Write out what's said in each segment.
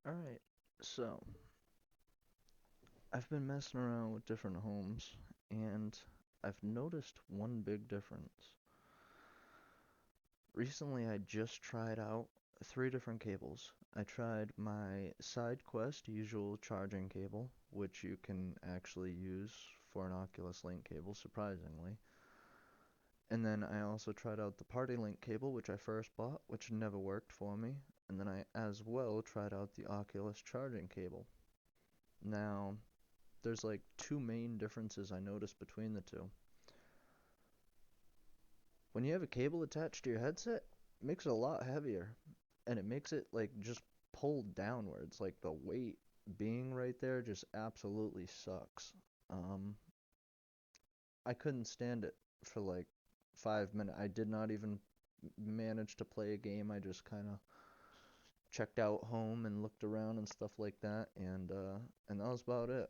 Alright, so I've been messing around with different homes and I've noticed one big difference. Recently, I just tried out three different cables. I tried my Sidequest usual charging cable, which you can actually use for an Oculus Link cable, surprisingly. And then I also tried out the Party Link cable, which I first bought, which never worked for me. And then I as well tried out the Oculus charging cable. Now, there's like two main differences I noticed between the two. When you have a cable attached to your headset, it makes it a lot heavier and it makes it like just pulled downwards. Like the weight being right there just absolutely sucks. Um, I couldn't stand it for like 5 minutes. I did not even manage to play a game. I just kind of checked out home and looked around and stuff like that, and that was about it.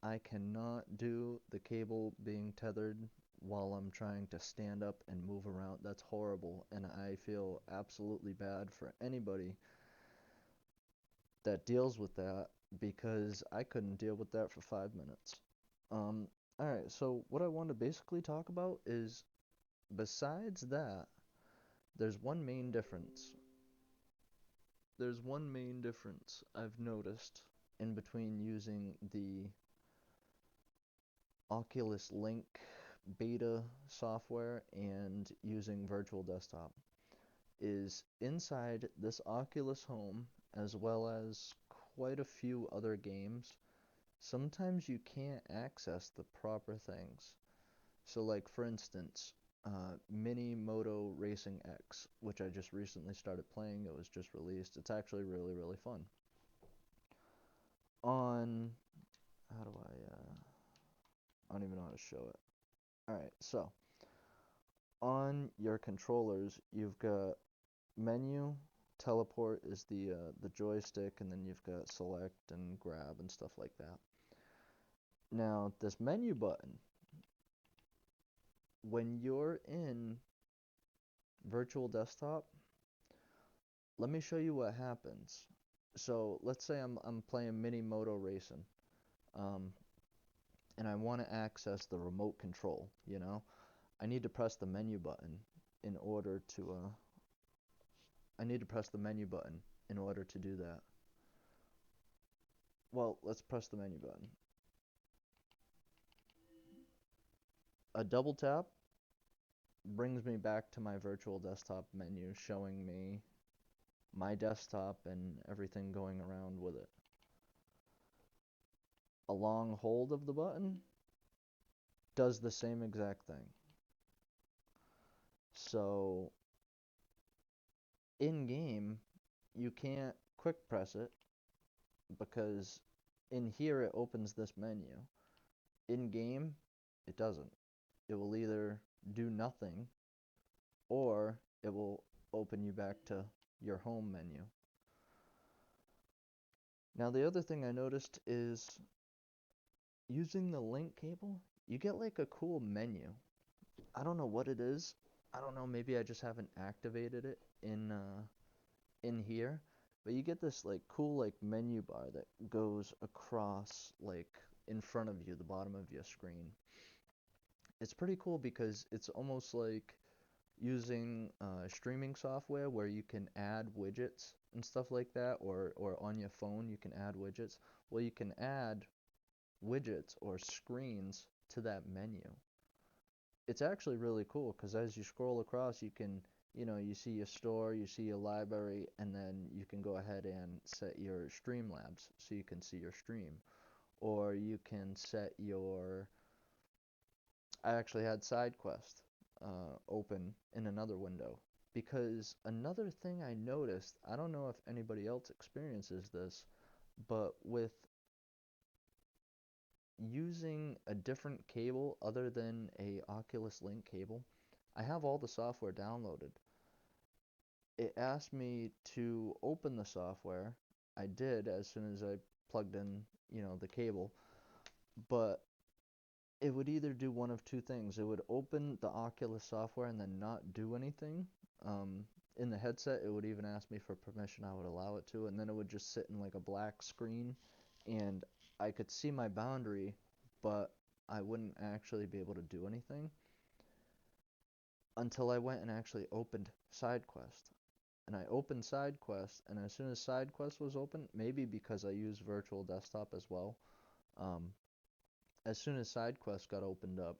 I cannot do the cable being tethered while I'm trying to stand up and move around. That's horrible, and I feel absolutely bad for anybody that deals with that because I couldn't deal with that for 5 minutes. Um, alright, so what I want to basically talk about is besides that, there's one main difference. There's one main difference I've noticed in between using the Oculus Link beta software and using virtual desktop is inside this Oculus Home, as well as quite a few other games. Sometimes you can't access the proper things. So, like for instance, Mini Moto Racing X, which I just recently started playing. It was just released. It's actually really, really fun. On how do I don't even know how to show it. All right, so on your controllers, you've got menu, teleport is the joystick, and then you've got select and grab and stuff like that. Now, this menu button, when you're in virtual desktop, let me show you what happens. So let's say I'm playing Mini Moto Racing, um, and I want to access the remote control. I need to press the menu button in order to I need to press the menu button in order to do that. Well, let's press the menu button. A double tap brings me back to my virtual desktop menu, showing me my desktop and everything going around with it. A long hold of the button does the same exact thing. So, in game, you can't quick press it because in here it opens this menu. In game, it doesn't. It will either do nothing or it will open you back to your home menu. Now, the other thing I noticed is using the link cable, you get like a cool menu. I don't know what it is. I don't know, maybe I just haven't activated it in here, but you get this like cool like menu bar that goes across like in front of you, the bottom of your screen. It's pretty cool because it's almost like using streaming software where you can add widgets and stuff like that, or on your phone you can add widgets. Well, you can add widgets or screens to that menu. It's actually really cool because as you scroll across, you see your store, you see your library, and then you can go ahead and set your Streamlabs so you can see your stream. Or you can set your. I actually had Sidequest open in another window because another thing I noticed, I don't know if anybody else experiences this, but with using a different cable other than a Oculus Link cable, I have all the software downloaded. It asked me to open the software. I did as soon as I plugged in, the cable, but it would either do one of two things. It would open the Oculus software and then not do anything in the headset, it would even ask me for permission. I would allow it to, and then it would just sit in like a black screen, and I could see my boundary, but I wouldn't actually be able to do anything until I went and actually opened Sidequest. And I opened Sidequest, and as soon as Sidequest was open, maybe because I use virtual desktop as well, um, as soon as Sidequest got opened up,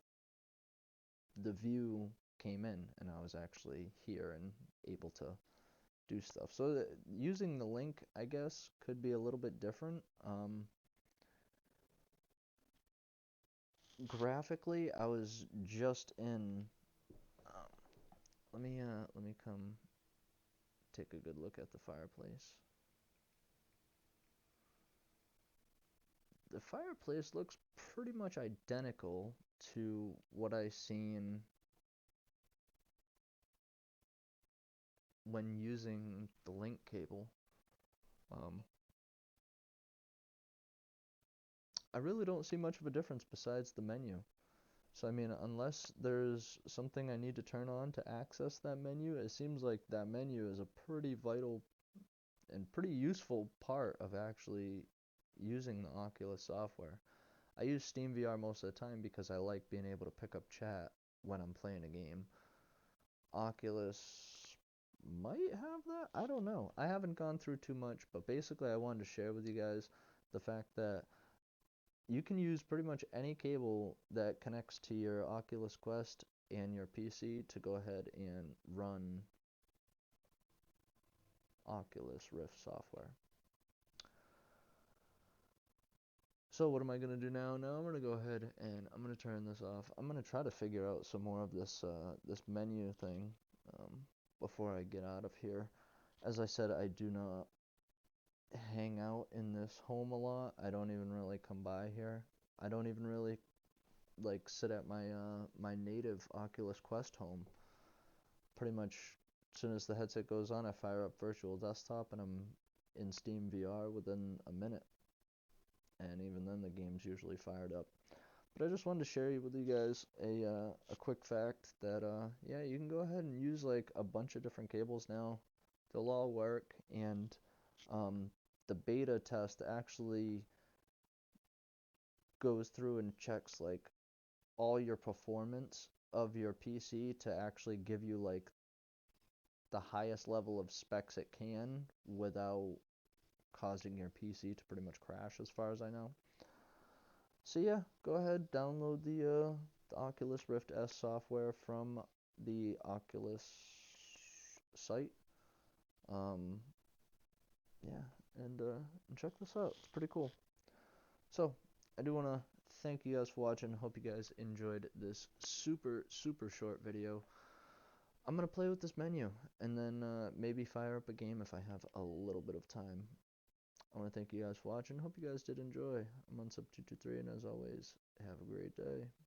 the view came in, and I was actually here and able to do stuff. So using the link, I guess, could be a little bit different. Graphically, I was just in. Um, let me come take a good look at the fireplace. The fireplace looks pretty much identical to what I seen when using the link cable. Um, I really don't see much of a difference besides the menu. So I mean, unless there's something I need to turn on to access that menu, it seems like that menu is a pretty vital and pretty useful part of actually using the Oculus software. I use Steam VR most of the time because I like being able to pick up chat when I'm playing a game. Oculus might have that. I don't know. I haven't gone through too much, but basically I wanted to share with you guys the fact that you can use pretty much any cable that connects to your Oculus Quest and your PC to go ahead and run Oculus Rift software. So what am I going to do now? Now I'm going to go ahead and I'm going to turn this off. I'm going to try to figure out some more of this menu thing um, before I get out of here. As I said, I do not hang out in this home a lot. I don't even really come by here. I don't even really like sit at my native Oculus Quest home. Pretty much as soon as the headset goes on, I fire up virtual desktop and I'm in Steam VR within a minute. And even then the game's usually fired up. But I just wanted to share with you guys a quick fact that yeah, you can go ahead and use like a bunch of different cables now. They'll all work, and the beta test actually goes through and checks like all your performance of your PC to actually give you like the highest level of specs it can without causing your PC to pretty much crash, as far as I know. So yeah, go ahead, download the Oculus Rift S software from the Oculus site. Um, yeah, and check this out. It's pretty cool. So I do want to thank you guys for watching. Hope you guys enjoyed this super short video. I'm gonna play with this menu and then maybe fire up a game if I have a little bit of time. I want to thank you guys for watching. Hope you guys did enjoy. I'm on Sub223, and as always, have a great day.